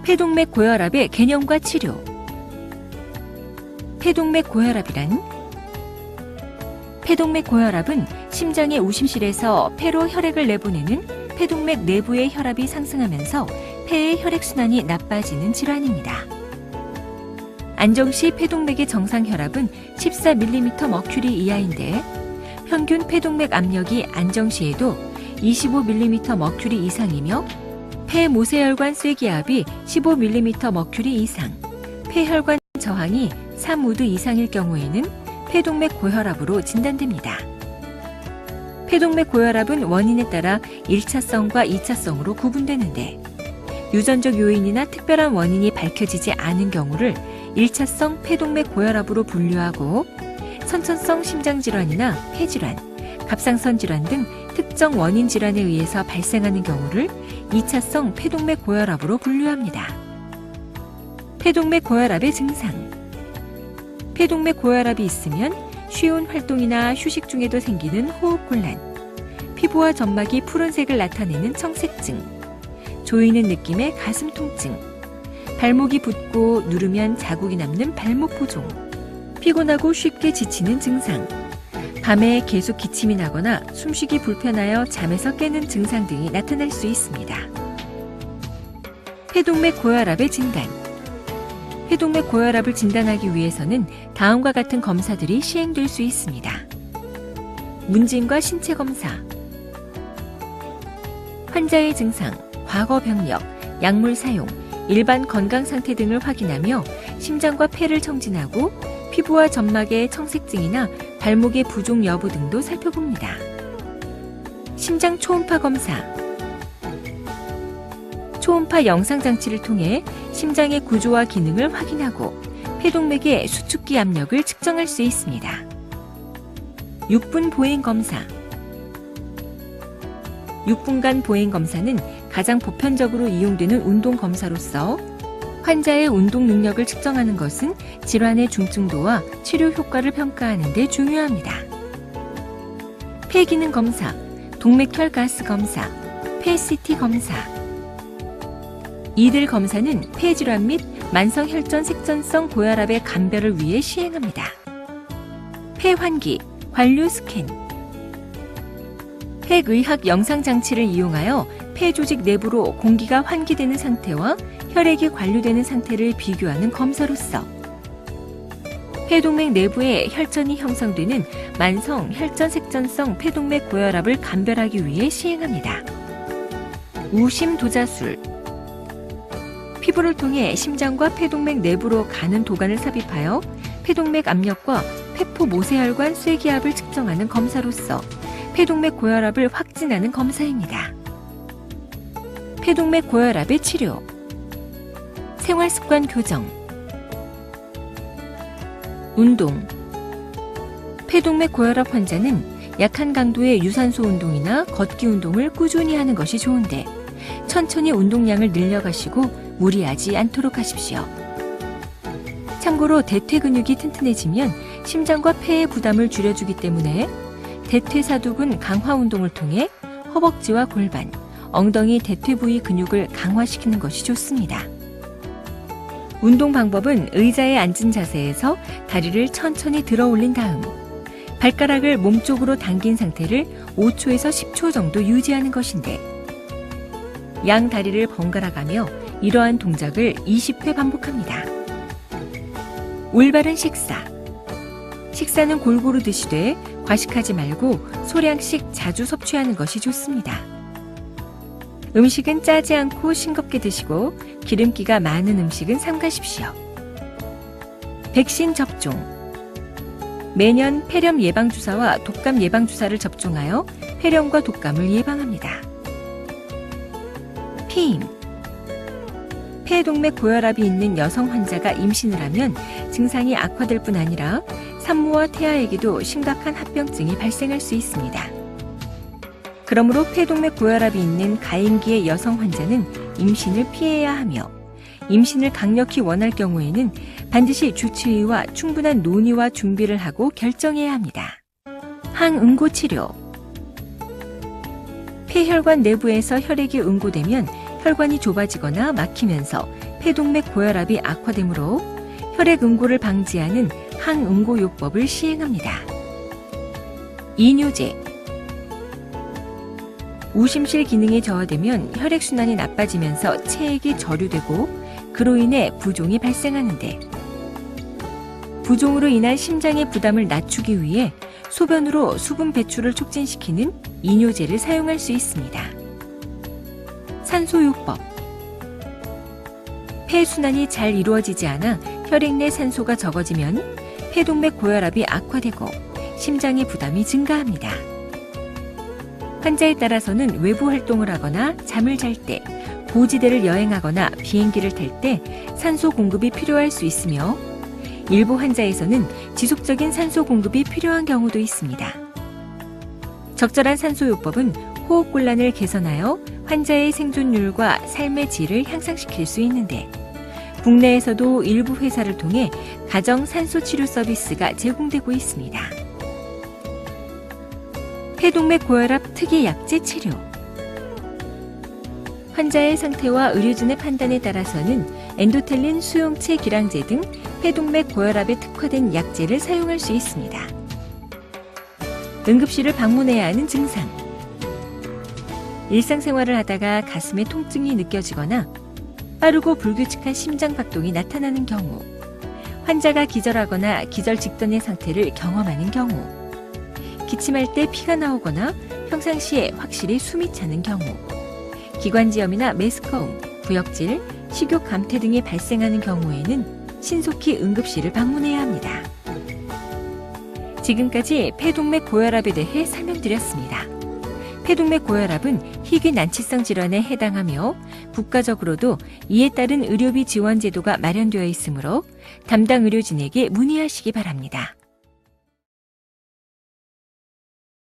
폐동맥 고혈압의 개념과 치료. 폐동맥 고혈압이란 폐동맥 고혈압은 심장의 우심실에서 폐로 혈액을 내보내는 폐동맥 내부의 혈압이 상승하면서 폐의 혈액순환이 나빠지는 질환입니다. 안정시 폐동맥의 정상 혈압은 14mm/Hg 이하인데 평균 폐동맥 압력이 안정시에도 25mm/Hg 이상이며 폐모세혈관 쐐기압이 15mm/Hg 이상, 폐혈관 저항이 3우드 이상일 경우에는 폐동맥 고혈압으로 진단됩니다. 폐동맥 고혈압은 원인에 따라 1차성과 2차성으로 구분되는데 유전적 요인이나 특별한 원인이 밝혀지지 않은 경우를 1차성 폐동맥 고혈압으로 분류하고 선천성 심장질환이나 폐질환, 갑상선 질환 등 특정 원인 질환에 의해서 발생하는 경우를 2차성 폐동맥 고혈압으로 분류합니다. 폐동맥 고혈압의 증상. 폐동맥 고혈압이 있으면 쉬운 활동이나 휴식 중에도 생기는 호흡곤란, 피부와 점막이 푸른색을 나타내는 청색증, 조이는 느낌의 가슴 통증, 발목이 붓고 누르면 자국이 남는 발목 포종, 피곤하고 쉽게 지치는 증상, 밤에 계속 기침이 나거나 숨쉬기 불편하여 잠에서 깨는 증상 등이 나타날 수 있습니다. 폐동맥 고혈압의 진단. 폐동맥 고혈압을 진단하기 위해서는 다음과 같은 검사들이 시행될 수 있습니다. 문진과 신체 검사, 환자의 증상, 과거 병력, 약물 사용, 일반 건강 상태 등을 확인하며 심장과 폐를 청진하고 피부와 점막의 청색증이나 발목의 부종 여부 등도 살펴봅니다. 심장 초음파 검사. 초음파 영상장치를 통해 심장의 구조와 기능을 확인하고 폐동맥의 수축기 압력을 측정할 수 있습니다. 6분 보행 검사. 6분간 보행 검사는 가장 보편적으로 이용되는 운동 검사로서 환자의 운동 능력을 측정하는 것은 질환의 중증도와 치료 효과를 평가하는 데 중요합니다. 폐기능 검사, 동맥혈 가스 검사, 폐CT 검사. 이들 검사는 폐질환 및 만성혈전 색전성 고혈압의 감별을 위해 시행합니다. 폐환기, 관류 스캔. 폐의학 영상장치를 이용하여 폐 조직 내부로 공기가 환기되는 상태와 혈액이 관류되는 상태를 비교하는 검사로서 폐동맥 내부에 혈전이 형성되는 만성 혈전색전성 폐동맥 고혈압을 감별하기 위해 시행합니다. 우심도자술. 피부를 통해 심장과 폐동맥 내부로 가는 도관을 삽입하여 폐동맥 압력과 폐포 모세혈관 쐐기압을 측정하는 검사로서 폐동맥 고혈압을 확진하는 검사입니다. 폐동맥 고혈압의 치료. 생활습관 교정, 운동. 폐동맥 고혈압 환자는 약한 강도의 유산소 운동이나 걷기 운동을 꾸준히 하는 것이 좋은데 천천히 운동량을 늘려가시고 무리하지 않도록 하십시오. 참고로 대퇴 근육이 튼튼해지면 심장과 폐의 부담을 줄여주기 때문에 대퇴사두근 강화 운동을 통해 허벅지와 골반, 엉덩이 대퇴 부위 근육을 강화시키는 것이 좋습니다. 운동 방법은 의자에 앉은 자세에서 다리를 천천히 들어 올린 다음 발가락을 몸쪽으로 당긴 상태를 5초에서 10초 정도 유지하는 것인데 양 다리를 번갈아 가며 이러한 동작을 20회 반복합니다. 올바른 식사. 식사는 골고루 드시되 과식하지 말고 소량씩 자주 섭취하는 것이 좋습니다. 음식은 짜지 않고 싱겁게 드시고 기름기가 많은 음식은 삼가십시오. 백신 접종. 매년 폐렴 예방주사와 독감 예방주사를 접종하여 폐렴과 독감을 예방합니다. 피임. 폐동맥 고혈압이 있는 여성 환자가 임신을 하면 증상이 악화될 뿐 아니라 산모와 태아에게도 심각한 합병증이 발생할 수 있습니다. 그러므로 폐동맥 고혈압이 있는 가임기의 여성 환자는 임신을 피해야 하며 임신을 강력히 원할 경우에는 반드시 주치의와 충분한 논의와 준비를 하고 결정해야 합니다. 항응고치료. 폐혈관 내부에서 혈액이 응고되면 혈관이 좁아지거나 막히면서 폐동맥 고혈압이 악화되므로 혈액 응고를 방지하는 항응고요법을 시행합니다. 이뇨제. 우심실 기능이 저하되면 혈액순환이 나빠지면서 체액이 저류되고 그로 인해 부종이 발생하는데, 부종으로 인한 심장의 부담을 낮추기 위해 소변으로 수분 배출을 촉진시키는 이뇨제를 사용할 수 있습니다. 산소요법. 폐순환이 잘 이루어지지 않아 혈액 내 산소가 적어지면 폐동맥 고혈압이 악화되고 심장의 부담이 증가합니다. 환자에 따라서는 외부 활동을 하거나 잠을 잘 때, 고지대를 여행하거나 비행기를 탈 때 산소 공급이 필요할 수 있으며, 일부 환자에서는 지속적인 산소 공급이 필요한 경우도 있습니다. 적절한 산소요법은 호흡곤란을 개선하여 환자의 생존율과 삶의 질을 향상시킬 수 있는데, 국내에서도 일부 회사를 통해 가정 산소 치료 서비스가 제공되고 있습니다. 폐동맥 고혈압 특이 약제 치료. 환자의 상태와 의료진의 판단에 따라서는 엔도텔린 수용체 기량제 등 폐동맥 고혈압에 특화된 약제를 사용할 수 있습니다. 응급실을 방문해야 하는 증상. 일상생활을 하다가 가슴에 통증이 느껴지거나 빠르고 불규칙한 심장박동이 나타나는 경우, 환자가 기절하거나 기절 직전의 상태를 경험하는 경우, 기침할 때 피가 나오거나 평상시에 확실히 숨이 차는 경우, 기관지염이나 메스꺼움, 구역질, 식욕 감퇴 등이 발생하는 경우에는 신속히 응급실을 방문해야 합니다. 지금까지 폐동맥 고혈압에 대해 설명드렸습니다. 폐동맥 고혈압은 희귀난치성 질환에 해당하며 국가적으로도 이에 따른 의료비 지원 제도가 마련되어 있으므로 담당 의료진에게 문의하시기 바랍니다.